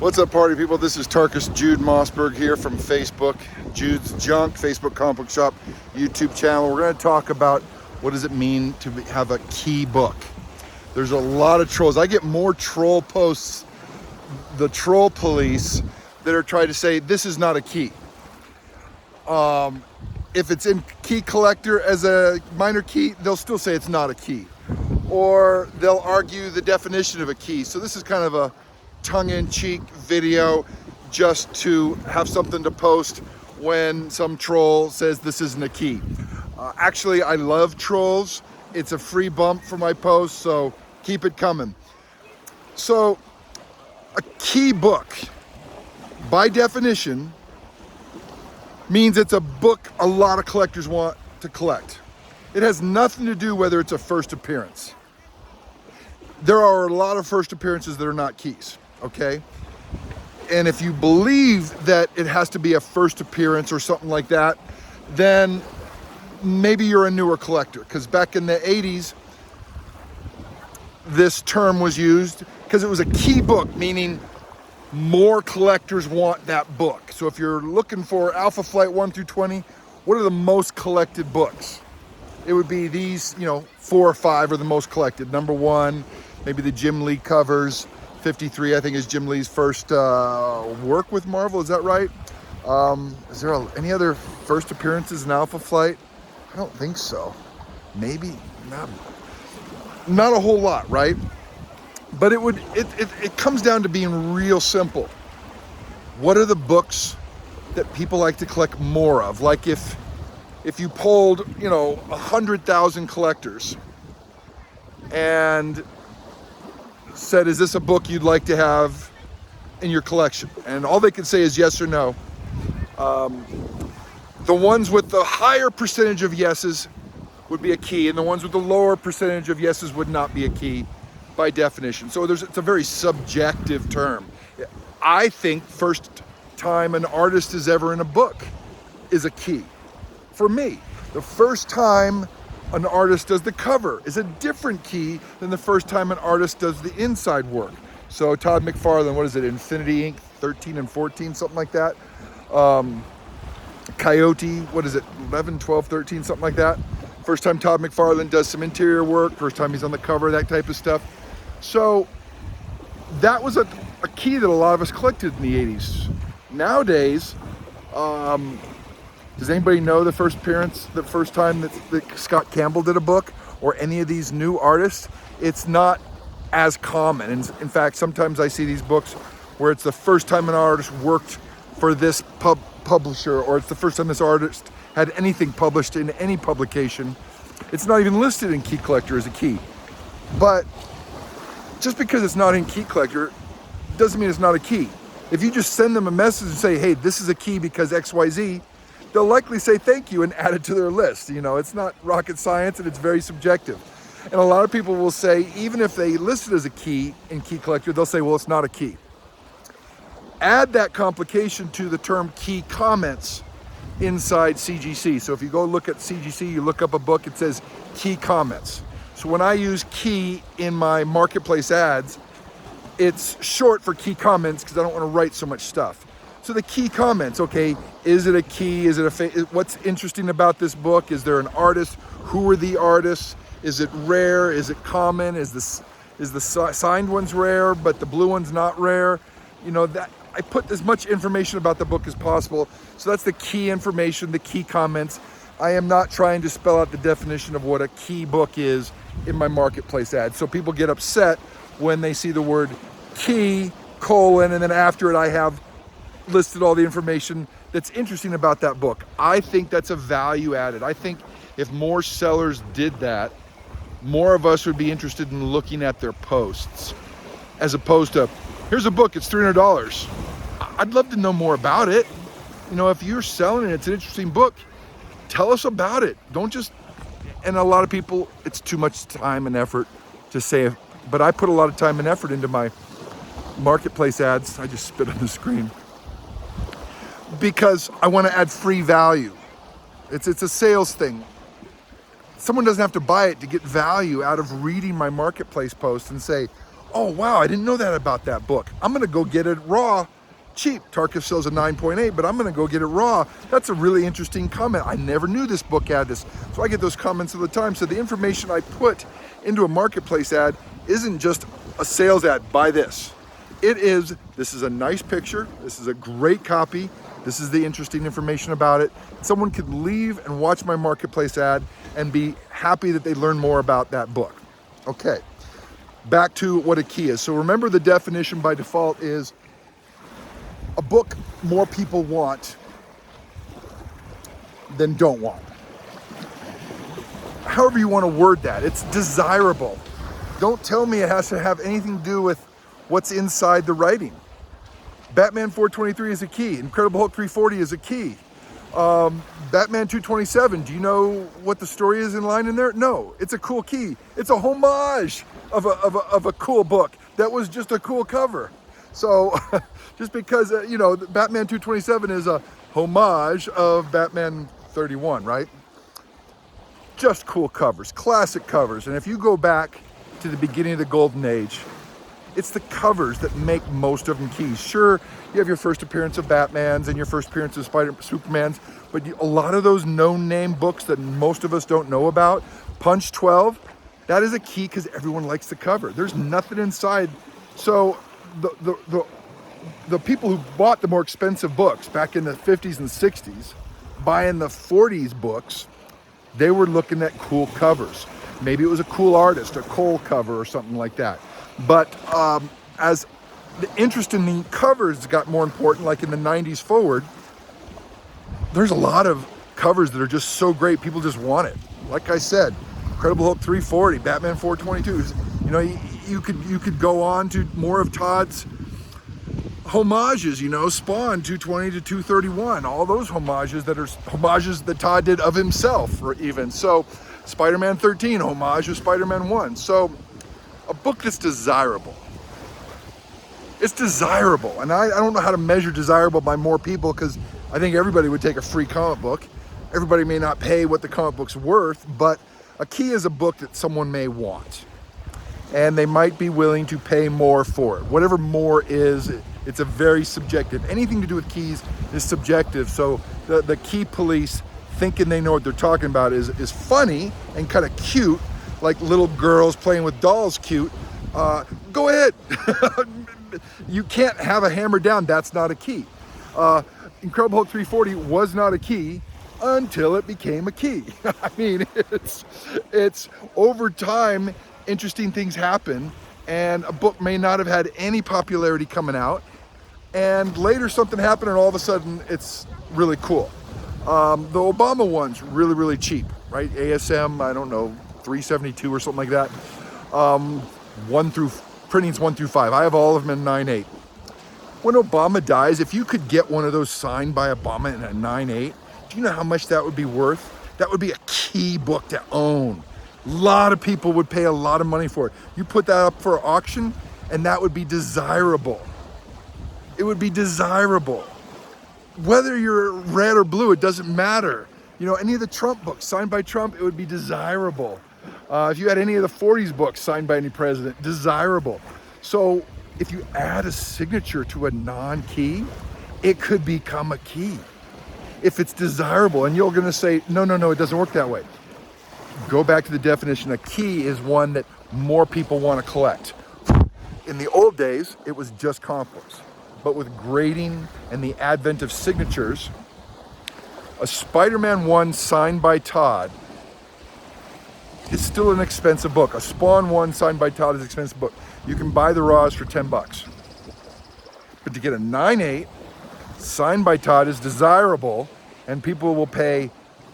What's up, party people? This is Tarkus Jude Mossberg here from Facebook, Jude's Junk, Facebook Comic Book Shop, YouTube channel. We're going to talk about what does it mean to have a key book. There's a lot of trolls. I get more troll posts, the troll police, that are trying to say this is not a key. If it's in key collector as a minor key, they'll still say it's not a key. Or they'll argue the definition of a key. So this is kind of a tongue-in-cheek video just to have something to post when some troll says this isn't a key. Actually, I love trolls. It's a free bump for my posts, so keep it coming. So a key book, by definition, means it's a book a lot of collectors want to collect. It has nothing to do whether it's a first appearance. There are a lot of first appearances that are not keys. Okay, and if you believe that it has to be a first appearance or something like that, then maybe you're a newer collector, because back in the 80s this term was used because it was a key book, meaning more collectors want that book. So if you're looking for Alpha Flight 1 through 20, what are the most collected books? It would be these, 4 or 5 are the most collected. Number 1, maybe the Jim Lee covers. 53, I think, is Jim Lee's first work with Marvel. Is that right? Is there any other first appearances in Alpha Flight? I don't think so. Maybe not a whole lot, right? But it comes down to being real simple. What are the books that people like to collect more of? Like if you polled 100,000 collectors and said, is this a book you'd like to have in your collection? And all they could say is yes or no. The ones with the higher percentage of yeses would be a key, and the ones with the lower percentage of yeses would not be a key by definition. So it's a very subjective term. I think first time an artist is ever in a book is a key. For me, the first time an artist does the cover is a different key than the first time an artist does the inside work. So Todd McFarlane, what is it, Infinity Inc. 13 and 14, something like that. Coyote, what is it, 11, 12, 13, something like that. First time Todd McFarlane does some interior work, first time he's on the cover, that type of stuff. So that was a key that a lot of us collected in the 80s. Nowadays, does anybody know the first appearance, the first time that Scott Campbell did a book, or any of these new artists? It's not as common. And in fact, sometimes I see these books where it's the first time an artist worked for this publisher, or it's the first time this artist had anything published in any publication. It's not even listed in Key Collector as a key. But just because it's not in Key Collector doesn't mean it's not a key. If you just send them a message and say, hey, this is a key because XYZ, they'll likely say thank you and add it to their list. It's not rocket science, and it's very subjective. And a lot of people will say, even if they list it as a key in Key Collector, they'll say, well, it's not a key. Add that complication to the term key comments inside CGC. So if you go look at CGC, you look up a book, it says key comments. So when I use key in my marketplace ads, it's short for key comments because I don't want to write so much stuff. So the key comments, okay, is it a key? Is it what's interesting about this book? Is there an artist? Who are the artists? Is it rare? Is it common? Is the signed one's rare, but the blue one's not rare? That I put as much information about the book as possible. So that's the key information, the key comments. I am not trying to spell out the definition of what a key book is in my marketplace ad. So people get upset when they see the word key, colon, and then after it I have listed all the information that's interesting about that book. I think that's a value added. I think if more sellers did that, more of us would be interested in looking at their posts, as opposed to, here's a book, it's $300. I'd love to know more about it. If you're selling it, it's an interesting book, tell us about it. Don't just, and a lot of people, it's too much time and effort to say, but I put a lot of time and effort into my marketplace ads. I just spit on the screen. Because I want to add free value. It's a sales thing. Someone doesn't have to buy it to get value out of reading my marketplace post and say, Oh, wow, I didn't know that about that book. I'm going to go get it raw, cheap. Tarkov sells a 9.8, but I'm going to go get it raw. That's a really interesting comment. I never knew this book had this. So I get those comments all the time. So the information I put into a marketplace ad isn't just a sales ad, buy this. This is a nice picture. This is a great copy. This is the interesting information about it. Someone could leave and watch my marketplace ad and be happy that they learned more about that book. Okay. Back to what a key is. So remember, the definition by default is a book more people want than don't want. However you want to word that, it's desirable. Don't tell me it has to have anything to do with what's inside the writing. Batman 423 is a key. Incredible Hulk 340 is a key. Batman 227, do you know what the story is in line in there? No, it's a cool key. It's a homage of a cool book that was just a cool cover. So just because, Batman 227 is a homage of Batman 31, right? Just cool covers, classic covers. And if you go back to the beginning of the Golden Age, it's the covers that make most of them keys. Sure, you have your first appearance of Batmans and your first appearance of Supermans, but a lot of those no-name books that most of us don't know about, Punch 12, that is a key because everyone likes the cover. There's nothing inside. So the people who bought the more expensive books back in the 50s and 60s, buying the 40s books, they were looking at cool covers. Maybe it was a cool artist, a Cole cover or something like that. But as the interest in the covers got more important, like in the 90s forward, there's a lot of covers that are just so great, people just want it. Like I said, Incredible Hulk 340, Batman 422. You could go on to more of Todd's homages, Spawn 220 to 231, all those homages that are homages that Todd did of himself, or even. So Spider-Man 13, homage of Spider-Man 1. So a book that's desirable. It's desirable. And I don't know how to measure desirable by more people, because I think everybody would take a free comic book. Everybody may not pay what the comic book's worth, but a key is a book that someone may want. And they might be willing to pay more for it. Whatever more is, it's a very subjective. Anything to do with keys is subjective. So the key police thinking they know what they're talking about is funny and kind of cute, like little girls playing with dolls cute. Go ahead. You can't have a hammer down. That's not a key. Incredible Hulk 340 was not a key until it became a key. I mean, it's over time, interesting things happen, and a book may not have had any popularity coming out, and later something happened and all of a sudden it's really cool. The Obama one's really, really cheap, right? ASM, I don't know, 372 or something like that. Printing's 1 through 5. I have all of them in 9.8. When Obama dies, if you could get one of those signed by Obama in a 9.8, do you know how much that would be worth? That would be a key book to own. A lot of people would pay a lot of money for it. You put that up for auction, and that would be desirable. It would be desirable. Whether you're red or blue, it doesn't matter. Any of the Trump books signed by Trump, it would be desirable. If you had any of the 40s books signed by any president, desirable. So if you add a signature to a non-key, it could become a key if it's desirable. And you're going to say, no, it doesn't work that way. Go back to the definition. A key is one that more people want to collect. In the old days, it was just comic books. But with grading and the advent of signatures, a Spider-Man 1 signed by Todd is still an expensive book. A Spawn 1 signed by Todd is an expensive book. You can buy the raws for $10. But to get a 9.8 signed by Todd is desirable, and people will pay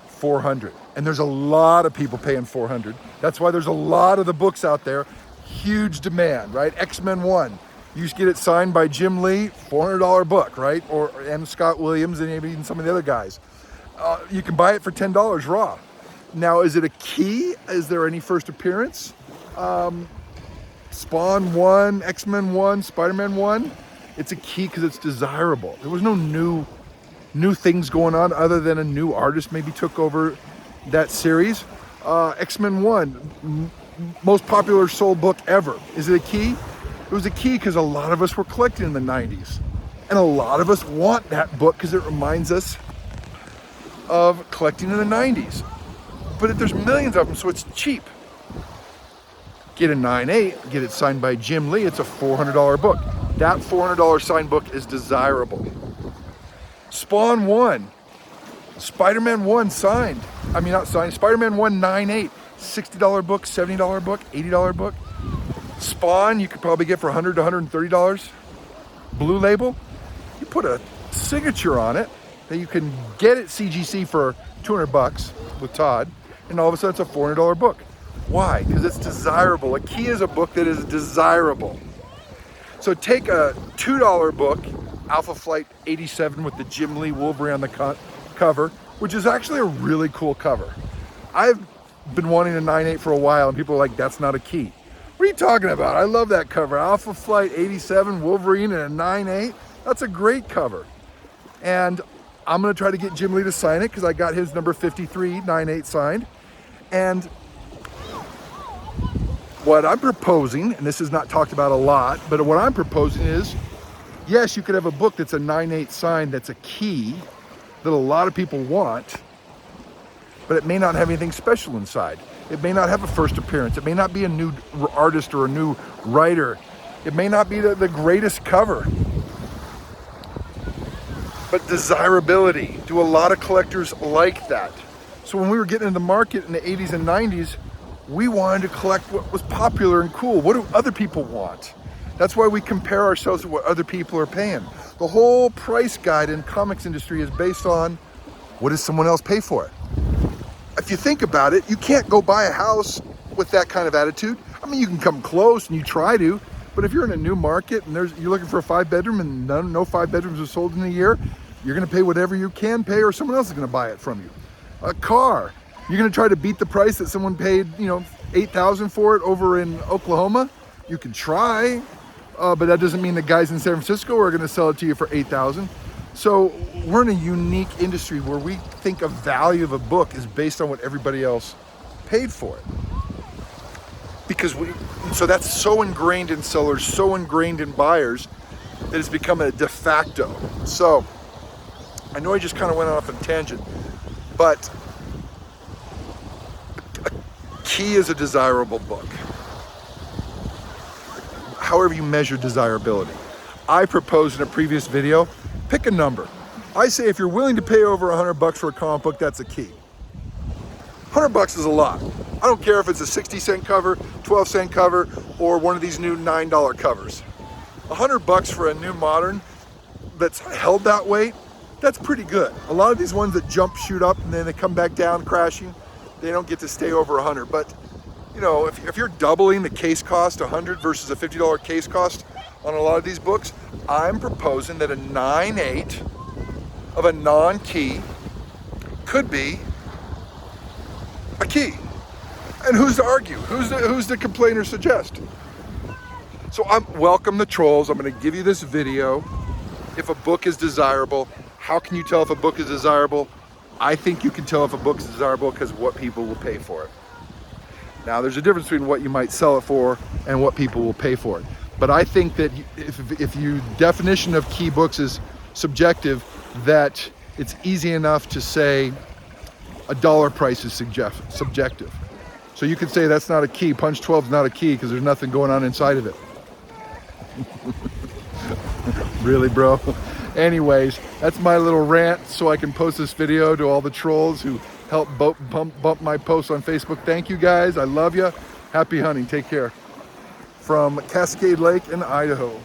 $400. And there's a lot of people paying $400. That's why there's a lot of the books out there. Huge demand, right? X-Men 1. You get it signed by Jim Lee, $400 book, right? Or M. Scott Williams and maybe even some of the other guys. You can buy it for $10 raw. Now, is it a key? Is there any first appearance? Spawn 1, X-Men 1, Spider-Man 1. It's a key because it's desirable. There was no new things going on other than a new artist maybe took over that series. X-Men 1, most popular sold book ever. Is it a key? was a key because a lot of us were collecting in the 90s. And a lot of us want that book because it reminds us of collecting in the 90s. But there's millions of them, so it's cheap. Get a 9.8, get it signed by Jim Lee, it's a $400 book. That $400 signed book is desirable. Spawn 1, Spider-Man 1 signed. I mean, not signed, Spider-Man 1 9.8, $60 book, $70 book, $80 book. Spawn, you could probably get for $100 to $130. Blue Label, you put a signature on it that you can get at CGC for $200 with Todd, and all of a sudden it's a $400 book. Why? Because it's desirable. A key is a book that is desirable. So take a $2 book, Alpha Flight 87 with the Jim Lee Wolverine on the cover, which is actually a really cool cover. I've been wanting a 9.8 for a while, and people are like, that's not a key. What are you talking about? I love that cover. Alpha Flight 87, Wolverine, and a 9.8. That's a great cover. And I'm gonna try to get Jim Lee to sign it because I got his number 53 9.8 signed. And what I'm proposing, and this is not talked about a lot, but what I'm proposing is, yes, you could have a book that's a 9.8 signed that's a key that a lot of people want, but it may not have anything special inside. It may not have a first appearance. It may not be a new artist or a new writer. It may not be the greatest cover. But desirability, do a lot of collectors like that? So when we were getting into the market in the 80s and 90s, we wanted to collect what was popular and cool. What do other people want? That's why we compare ourselves to what other people are paying. The whole price guide in comics industry is based on what does someone else pay for it? If you think about it, you can't go buy a house with that kind of attitude. I mean, you can come close and you try to, but if you're in a new market and you're looking for a 5-bedroom and no 5 bedrooms are sold in a year, you're gonna pay whatever you can pay or someone else is gonna buy it from you. A car, you're gonna try to beat the price that someone paid, $8,000 for it over in Oklahoma. You can try, but that doesn't mean the guys in San Francisco are gonna sell it to you for $8,000. So we're in a unique industry where we think a value of a book is based on what everybody else paid for it. So that's so ingrained in sellers, so ingrained in buyers, that it's become a de facto. So I know I just kind of went off on a tangent, but a key is a desirable book. However you measure desirability. I proposed in a previous video, pick a number. I say if you're willing to pay over $100 for a comic book, that's a key. $100 is a lot. I don't care if it's a 60-cent cover, 12-cent cover, or one of these new $9 covers. $100 for a new modern that's held that weight, that's pretty good. A lot of these ones that shoot up and then they come back down crashing, they don't get to stay over 100. But if you're doubling the case cost, 100 versus a $50 case cost on a lot of these books, I'm proposing that a 9.8 of a non-key could be a key. And who's to argue? Who's to complain or suggest? So welcome the trolls. I'm gonna give you this video. If a book is desirable, how can you tell if a book is desirable? I think you can tell if a book is desirable because what people will pay for it. Now there's a difference between what you might sell it for and what people will pay for it. But I think that if your definition of key books is subjective, that it's easy enough to say a dollar price is subjective. So you could say that's not a key. Punch 12 is not a key because there's nothing going on inside of it. Really, bro? Anyways, that's my little rant so I can post this video to all the trolls who help bump my posts on Facebook. Thank you guys. I love you. Happy hunting. Take care. From Cascade Lake in Idaho.